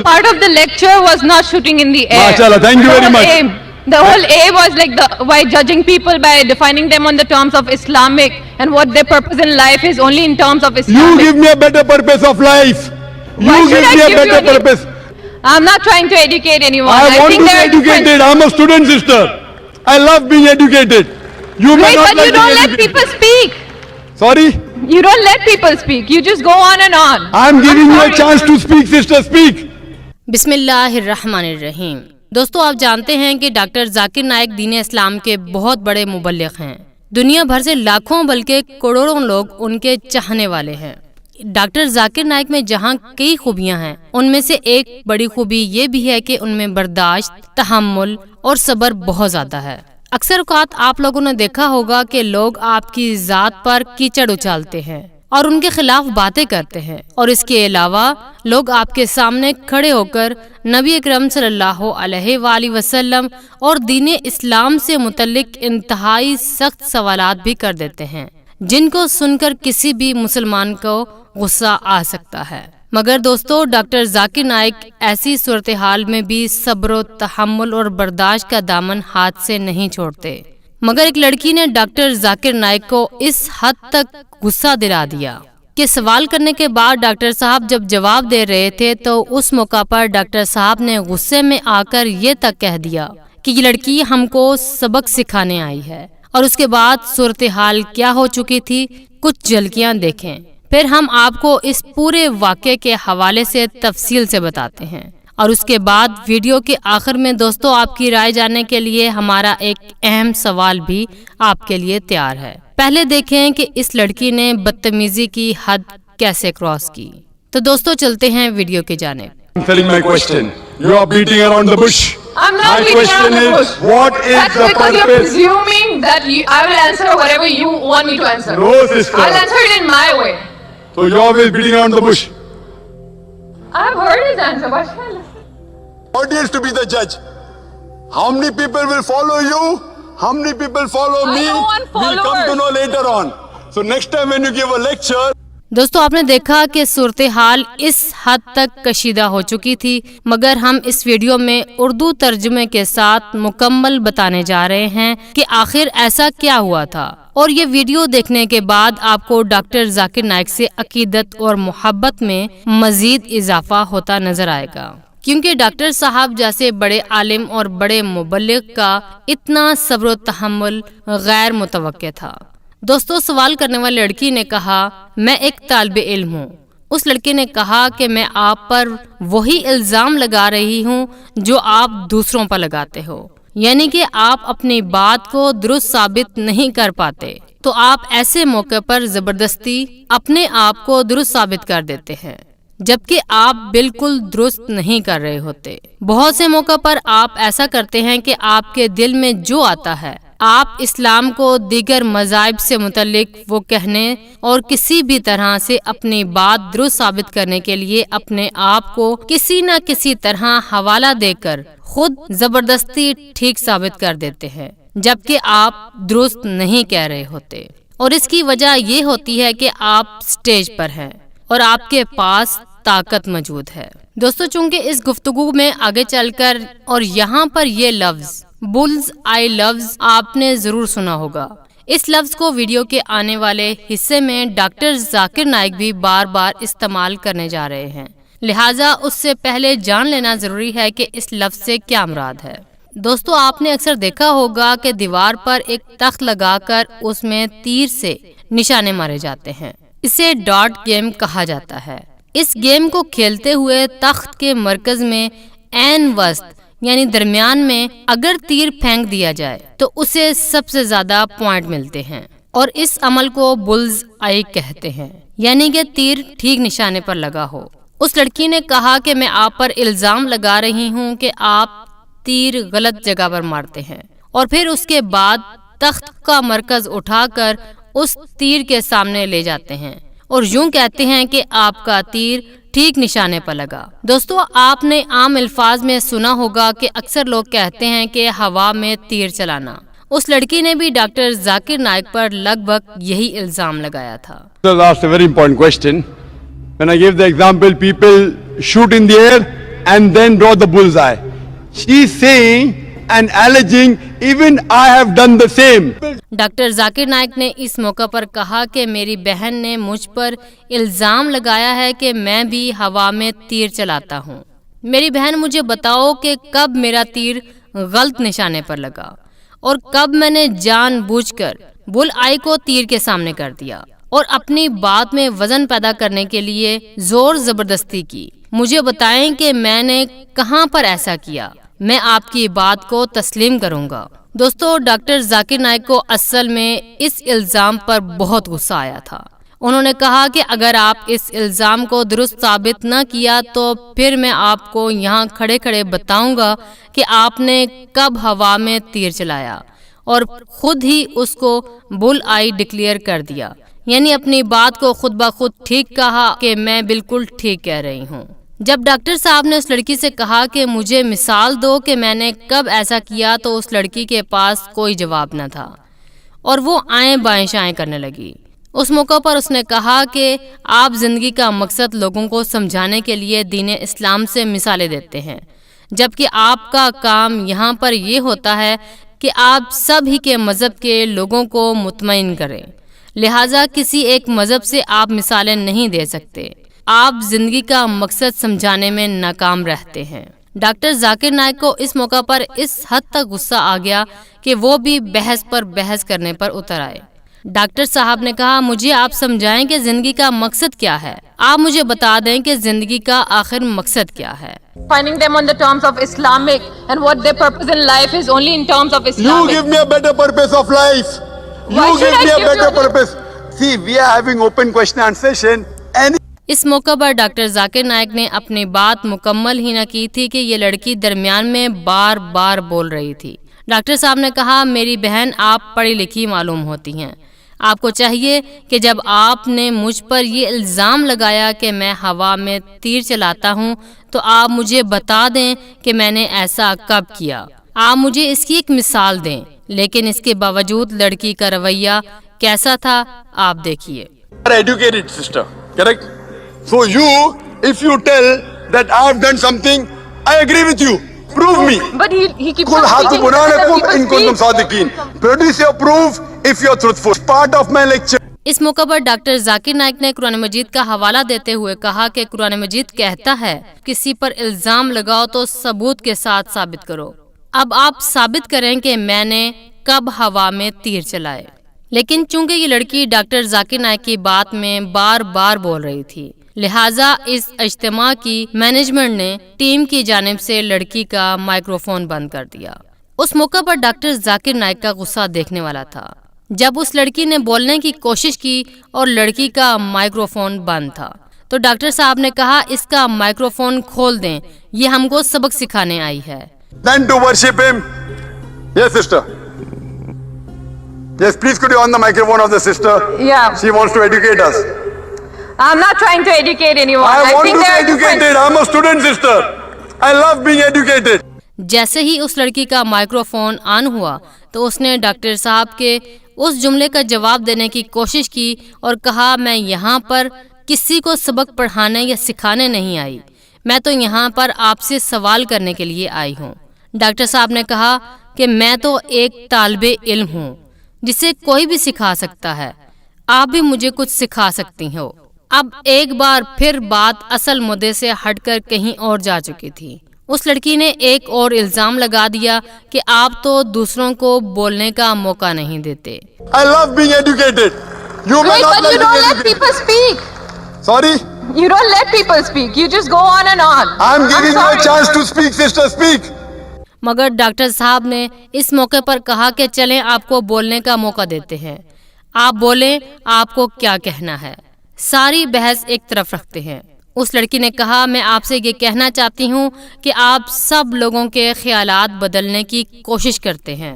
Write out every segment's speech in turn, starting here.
Part of the lecture was not shooting in the air. MashaAllah, thank you very much. The whole aim was like by judging people by defining them on the terms of Islamic and what their purpose in life is only in terms of You Islamic. give me a better purpose of life. Why You should give I me a give you better any- purpose. I'm not trying to educate anyone. I want to think be there are different- educated. I'm a student, sister. I love being educated. You may Right, not but like you don't being let educated. people speak. Sorry? You don't let people speak. You just go on and on. I'm giving you a sorry. chance to speak, sister. Speak. बिस्मिल्लाहिर्रहमानिर्रहीम। दोस्तों, आप जानते हैं कि doctor Zakir Naik दीन इस्लाम के बहुत बड़े मुबल्लिग हैं। दुनिया भर से लाखों बल्कि करोड़ों लोग उनके चाहने वाले हैं। डॉक्टर जाकिर नाइक में जहाँ कई खूबियाँ हैं, उनमें से एक बड़ी खूबी ये भी है कि उनमें बर्दाश्त, तहम्मुल और सब्र बहुत ज़्यादा है। अक्सर औक़ात आप लोगों ने देखा होगा कि लोग आपकी ज़ात पर कीचड़ उछालते हैं और उनके खिलाफ बातें करते हैं, और इसके अलावा लोग आपके सामने खड़े होकर नबी अकरम सल्लल्लाहु अलैहि वसल्लम और दीन इस्लाम से मुतल्लिक इंतहाई सख्त सवालात भी कर देते हैं, जिनको सुनकर किसी भी मुसलमान को गुस्सा आ सकता है। मगर दोस्तों, डॉक्टर जाकिर नाइक ऐसी सूरत हाल में भी सब्र, तहम्मुल और बर्दाश्त का दामन हाथ से नहीं छोड़ते। मगर एक लड़की ने डॉक्टर जाकिर नाइक को इस हद तक गुस्सा दिला दिया कि सवाल करने के बाद डॉक्टर साहब जब जवाब दे रहे थे तो उस मौका पर डॉक्टर साहब ने गुस्से में आकर ये तक कह दिया कि ये लड़की हमको सबक सिखाने आई है। और उसके बाद सूरत हाल क्या हो चुकी थी, कुछ झलकियां देखें, फिर हम आपको इस पूरे वाक़े के हवाले से तफसील से बताते हैं। और उसके बाद वीडियो के आखिर में दोस्तों आपकी राय जानने के लिए हमारा एक अहम सवाल भी आपके लिए तैयार है। पहले देखें कि इस लड़की ने बदतमीजी की हद कैसे क्रॉस की। तो दोस्तों चलते हैं वीडियो की जानिब। I'm telling my question. You are beating around the bush. I'm not My beating question around the is, bush. what is That's the because you're purpose? presuming that I will answer whatever you want me to answer. No, sister. I'll answer it in my way. So you're always beating around the bush. I've heard his answer. Why should I listen? Audience to be the judge. How many people will follow you? How many people follow I me? don't want We'll come to followers. know later on. So next time when you give a lecture, दोस्तों, आपने देखा कि सूरत हाल इस हद तक कशीदा हो चुकी थी, मगर हम इस वीडियो में उर्दू तर्जुमे के साथ मुकम्मल बताने जा रहे हैं कि आखिर ऐसा क्या हुआ था। और ये वीडियो देखने के बाद आपको डॉक्टर जाकिर नाइक से अकीदत और मोहब्बत में मजीद इजाफा होता नजर आएगा, क्योंकि डॉक्टर साहब जैसे बड़े आलिम और बड़े मुबल्लिग का इतना सब्र व तहम्मुल गैर मुतवक्के था। दोस्तों, सवाल करने वाली लड़की ने कहा, मैं एक तालिबे इल्म हूँ। उस लड़के ने कहा कि मैं आप पर वही इल्ज़ाम लगा रही हूँ जो आप दूसरों पर लगाते हो, यानी कि आप अपनी बात को दुरुस्त साबित नहीं कर पाते, तो आप ऐसे मौके पर जबरदस्ती अपने आप को दुरुस्त साबित कर देते हैं, जबकि आप बिल्कुल दुरुस्त नहीं कर रहे होते। बहुत से मौका पर आप ऐसा करते हैं कि आपके दिल में जो आता है आप इस्लाम को दीगर मज़ाहिब से मुतल्लिक वो कहने और किसी भी तरह से अपनी बात दुरुस्त साबित करने के लिए अपने आप को किसी न किसी तरह हवाला देकर खुद जबरदस्ती ठीक साबित कर देते हैं, जबकि आप दुरुस्त नहीं कह रहे होते। और इसकी वजह ये होती है कि आप स्टेज पर हैं और आपके पास ताकत मौजूद है। दोस्तों, चूंकि इस गुफ्तगू में आगे चलकर और यहाँ पर ये लफ्ज बुल्स आई लव्स आपने जरूर सुना होगा। इस लफ्ज को वीडियो के आने वाले हिस्से में डॉक्टर जाकिर नाइक भी बार बार इस्तेमाल करने जा रहे हैं, लिहाजा उससे पहले जान लेना जरूरी है कि इस लफ्ज से क्या मुराद है। दोस्तों, आपने अक्सर देखा होगा कि दीवार पर एक तख्त लगाकर उसमें तीर से निशाने मारे जाते हैं। इसे डॉट गेम कहा जाता है। इस गेम को खेलते हुए तख्त के मरकज में ऐन वस्त यानी दरमियान में अगर तीर फेंक दिया जाए तो उसे सबसे ज्यादा पॉइंट मिलते हैं, और इस अमल को बुल्स आई कहते हैं, यानी कि तीर ठीक निशाने पर लगा हो। उस लड़की ने कहा कि मैं आप पर इल्जाम लगा रही हूँ कि आप तीर गलत जगह पर मारते हैं, और फिर उसके बाद तख्त का मरकज उठाकर उस तीर के सामने ले जाते हैं और यूं कहते हैं कि आपका तीर ठीक निशाने पर लगा। दोस्तों, आपने आम अल्फाज में सुना होगा कि अक्सर लोग कहते हैं कि हवा में तीर चलाना। उस लड़की ने भी डॉक्टर जाकिर नाइक पर लगभग यही इल्जाम लगाया था। asked a very important question. When I gave the example, people shoot in the air and then draw the bullseye. She's saying and alleging even I have done the same. Doctor Zakir Naik ने इस मौका पर कहा कि मेरी बहन ने मुझ पर इल्ज़ाम लगाया है कि मैं भी हवा में तीर चलाता हूँ। मेरी बहन मुझे बताओ कि कब मेरा तीर गलत निशाने पर लगा और कब मैंने जानबूझकर बुल आई को तीर के सामने कर दिया और अपनी बात में वजन पैदा करने के लिए जोर जबरदस्ती की। मुझे बताएं कि मैंने कहां पर ऐसा किया। मैं आपकी बात को तस्लीम करूंगा। दोस्तों, डॉक्टर जाकिर नाइक को असल में इस इल्ज़ाम पर बहुत गुस्सा आया था। उन्होंने कहा कि अगर आप इस इल्ज़ाम को दुरुस्त साबित न किया तो फिर मैं आपको यहाँ खड़े खड़े बताऊंगा कि आपने कब हवा में तीर चलाया और खुद ही उसको बुल आई डिक्लेयर कर दिया, यानी अपनी बात को खुद ब खुद ठीक कहा कि मैं बिल्कुल ठीक कह रही हूँ। जब डॉक्टर साहब ने उस लड़की से कहा कि मुझे मिसाल दो कि मैंने कब ऐसा किया, तो उस लड़की के पास कोई जवाब न था और वो आएं बाएं शाएं करने लगी। उस मौका पर उसने कहा कि आप जिंदगी का मकसद लोगों को समझाने के लिए दीन इस्लाम से मिसालें देते हैं, जबकि आपका काम यहाँ पर ये होता है कि आप सभी के मज़हब के लोगों को मुतमईन करें। लिहाजा किसी एक मज़हब से आप मिसालें नहीं दे सकते। आप जिंदगी का मकसद समझाने में नाकाम रहते हैं। डॉक्टर जाकिर नाइक को इस मौका पर इस हद तक गुस्सा आ गया कि वो भी बहस पर बहस करने पर उतर आए। डॉक्टर साहब ने कहा, मुझे आप समझाएं कि जिंदगी का मकसद क्या है। आप मुझे बता दें कि जिंदगी का आखिर मकसद क्या है। Finding them on the terms of Islamic and what their purpose in life is only in terms of You Islamic. give me a better purpose of life. Why You should give I me a give better you- purpose. See, we are having open question and session. Any इस मौका पर doctor Zakir Naik ने अपनी बात मुकम्मल ही न की थी कि ये लड़की दरमियान में बार बार बोल रही थी। डॉक्टर साहब ने कहा, मेरी बहन आप पढ़ी लिखी मालूम होती हैं। आपको चाहिए कि जब आपने मुझ पर ये इल्ज़ाम लगाया कि मैं हवा में तीर चलाता हूँ, तो आप मुझे बता दें कि मैंने ऐसा कब किया। आप मुझे इसकी एक मिसाल दें। लेकिन इसके बावजूद लड़की का रवैया कैसा था, आप देखिए। are educated sister, correct? So you, if you tell that I have done something, I agree with you. Prove me. But he keeps Kul on hatu speaking burhanakum other in kuntum people's sadiqin. Produce your proof if you're truthful. Part of my lecture. इस मौका पर doctor Zakir Naik ने कुरान मजीद का हवाला देते हुए कहा कि कुरान मजीद कहता है, किसी पर इल्जाम लगाओ तो सबूत के साथ साबित करो। अब आप साबित करें कि मैंने कब हवा में तीर चलाए। लेकिन चूंकि ये लड़की डॉक्टर जाकिर नाइक की बात में बार बार बोल रही थी, लिहाजा इस इज्तिमा की मैनेजमेंट ने टीम की जानिब से लड़की का माइक्रोफोन बंद कर दिया। उस मौका पर डॉक्टर जाकिर नाइक का गुस्सा देखने वाला था। जब उस लड़की ने बोलने की कोशिश की और लड़की का माइक्रोफोन बंद था, तो डॉक्टर साहब ने कहा, इसका माइक्रोफोन खोल दें, ये हमको सबक सिखाने आई है। Then to worship him. Yes, sister. Yes, please could you on the microphone of the sister? Yeah. She wants to educate us. I'm not trying to educate anyone. I want think to be there are different- educated. I'm a student, sister. I love being educated. जैसे ही उस लड़की का microphone on हुआ तो उसने doctor साहब के उस जुमले का जवाब देने की कोशिश की और कहा, मैं यहाँ पर किसी को सबक पढ़ाने या सिखाने नहीं आई, मैं तो यहाँ पर आपसे सवाल करने के लिए आई हूँ। डॉक्टर साहब ने कहा कि मैं तो एक तालिबे इल्म हूँ जिसे कोई भी सिखा सकता है, आप भी मुझे कुछ सिखा सकती हो। अब एक बार फिर बात असल मुद्दे से हटकर कहीं और जा चुकी थी। उस लड़की ने एक और इल्जाम लगा दिया कि आप तो दूसरों को बोलने का मौका नहीं देते। I love being educated. You may Wait, not but like you don't being let educated. people speak. Sorry? You don't let people speak. You just go on and on. I'm giving you a sorry. chance to speak, sister. Speak. मगर doctor साहब ने इस मौके पर कहा कि चलें आपको बोलने का मौका देते हैं, आप बोलें, आपको क्या कहना है। सारी बहस एक तरफ रखते हैं। उस लड़की ने कहा, मैं आपसे ये कहना चाहती हूँ कि आप सब लोगों के ख्यालात बदलने की कोशिश करते हैं।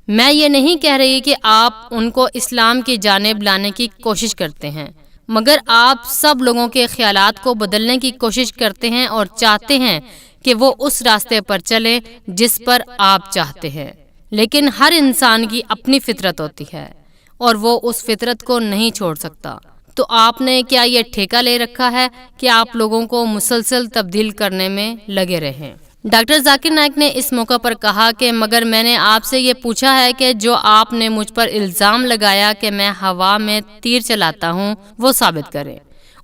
मैं ये नहीं कह रही कि आप उनको इस्लाम की जानिब लाने की कोशिश करते हैं, मगर आप सब लोगों के ख्यालात को बदलने की कोशिश करते हैं और चाहते हैं कि वो उस रास्ते पर चले जिस पर आप चाहते हैं। लेकिन हर इंसान की अपनी फितरत होती है और वो उस फितरत को नहीं छोड़ सकता। تو آپ نے کیا یہ ٹھیکہ لے رکھا ہے کہ آپ لوگوں کو مسلسل تبدیل کرنے میں لگے رہیں؟ ڈاکٹر ذاکر نائک نے اس موقع پر کہا کہ مگر میں نے آپ سے یہ پوچھا ہے کہ جو آپ نے مجھ پر الزام لگایا کہ میں ہوا میں تیر چلاتا ہوں وہ ثابت کریں،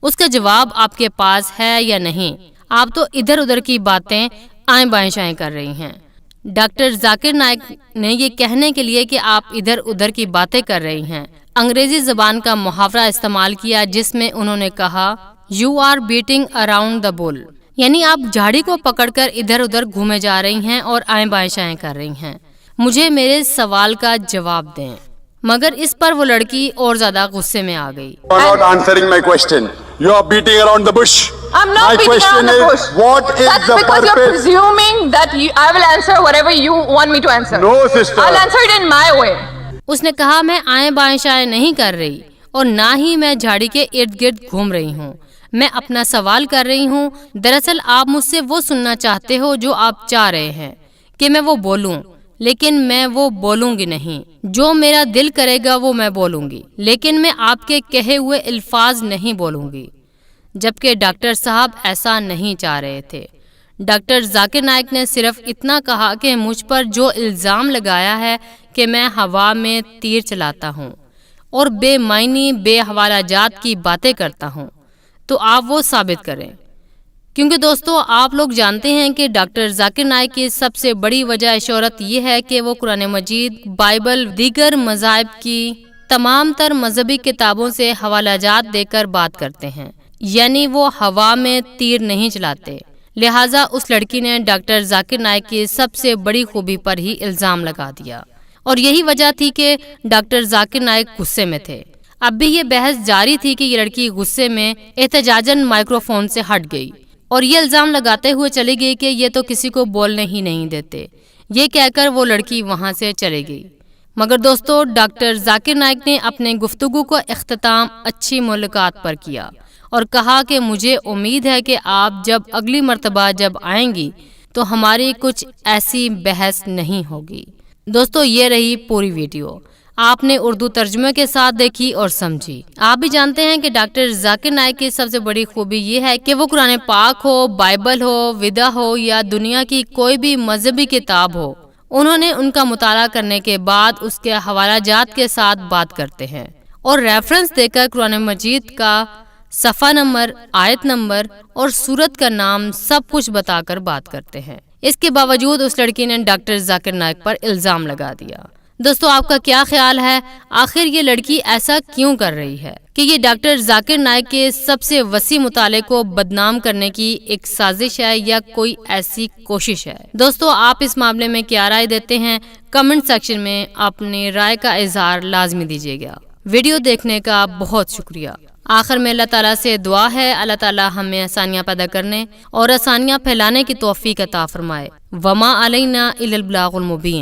اس کا جواب آپ کے پاس ہے یا نہیں؟ آپ تو ادھر ادھر کی باتیں آئیں بائیں شائیں کر رہی ہیں۔ ڈاکٹر ذاکر نائک نے یہ کہنے کے لیے کہ آپ ادھر ادھر کی باتیں کر رہی ہیں انگریزی زبان کا محاورہ استعمال کیا، جس میں انہوں نے کہا you are beating around the bush, یعنی آپ جھاڑی کو پکڑ کر ادھر ادھر گھومے جا رہی ہیں اور آئیں بائیں شائیں کر رہی ہیں۔ مجھے میرے سوال کا جواب دیں۔ مگر اس پر وہ لڑکی اور زیادہ غصے میں آ گئی۔ You are not answering my question. You are beating around the bush. I'm not My beating question around the is, bush. what is That's the because you're purpose? presuming that I will answer whatever you want me to answer. No, sister. I'll answer it in my way. اس نے کہا میں آئیں بائیں شائیں نہیں کر رہی اور نہ ہی میں جھاڑی کے ارد گرد گھوم رہی ہوں، میں اپنا سوال کر رہی ہوں۔ دراصل آپ مجھ سے وہ سننا چاہتے ہو جو آپ چاہ رہے ہیں کہ میں وہ بولوں، لیکن میں وہ بولوں گی نہیں۔ جو میرا دل کرے گا وہ میں بولوں گی، لیکن میں آپ کے کہے ہوئے الفاظ نہیں بولوں گی۔ جبکہ ڈاکٹر صاحب ایسا نہیں چاہ رہے تھے۔ ڈاکٹر ذاکر نائک نے صرف اتنا کہا کہ مجھ پر جو الزام لگایا ہے کہ میں ہوا میں تیر چلاتا ہوں اور بے معنی بے حوالہ جات کی باتیں کرتا ہوں، تو آپ وہ ثابت کریں۔ کیونکہ دوستو آپ لوگ جانتے ہیں کہ ڈاکٹر ذاکر نائک کی سب سے بڑی وجہ شہرت یہ ہے کہ وہ قرآن مجید، بائبل، دیگر مذاہب کی تمام تر مذہبی کتابوں سے حوالہ جات دے کر بات کرتے ہیں، یعنی وہ ہوا میں تیر نہیں چلاتے۔ لہٰذا اس لڑکی نے ڈاکٹر ذاکر نائک کی سب سے بڑی خوبی پر ہی الزام لگا دیا، اور یہی وجہ تھی کہ ڈاکٹر ذاکر نائک غصے میں تھے۔ اب بھی یہ بحث جاری تھی کہ یہ لڑکی غصے میں احتجاجاً مائکروفون سے ہٹ گئی اور یہ الزام لگاتے ہوئے چلی گئی کہ یہ تو کسی کو بولنے ہی نہیں دیتے۔ یہ کہہ کر وہ لڑکی وہاں سے چلی گئی۔ مگر دوستو ڈاکٹر ذاکر نائک نے اپنے گفتگو کو اختتام اچھی ملاقات پر کیا اور کہا کہ مجھے امید ہے کہ آپ جب اگلی مرتبہ جب آئیں گی تو ہماری کچھ ایسی بحث نہیں ہوگی۔ دوستو یہ رہی پوری ویڈیو، آپ نے اردو ترجمے کے ساتھ دیکھی اور سمجھی۔ آپ بھی جانتے ہیں کہ ڈاکٹر ذاکر نائک کی سب سے بڑی خوبی یہ ہے کہ وہ قرآن پاک ہو، بائبل ہو، ویدا ہو یا دنیا کی کوئی بھی مذہبی کتاب ہو، انہوں نے ان کا مطالعہ کرنے کے بعد اس کے حوالہ جات کے ساتھ بات کرتے ہیں اور ریفرنس دے کر قرآن مجید کا صفحہ نمبر، آیت نمبر اور سورت کا نام سب کچھ بتا کر بات کرتے ہیں۔ اس کے باوجود اس لڑکی نے ڈاکٹر ذاکر نائک پر الزام لگا دیا۔ دوستو آپ کا کیا خیال ہے؟ آخر یہ لڑکی ایسا کیوں کر رہی ہے؟ کہ یہ ڈاکٹر ذاکر نائک کے سب سے وسیع مطالعے کو بدنام کرنے کی ایک سازش ہے یا کوئی ایسی کوشش ہے؟ دوستو آپ اس معاملے میں کیا رائے دیتے ہیں؟ کمنٹ سیکشن میں اپنی رائے کا اظہار لازمی دیجیے گا۔ ویڈیو دیکھنے کا بہت شکریہ۔ آخر میں اللہ تعالیٰ سے دعا ہے اللہ تعالیٰ ہمیں آسانیاں پیدا کرنے اور آسانیاں پھیلانے کی توفیق عطا فرمائے۔ وما علینا الا البلاغ المبین۔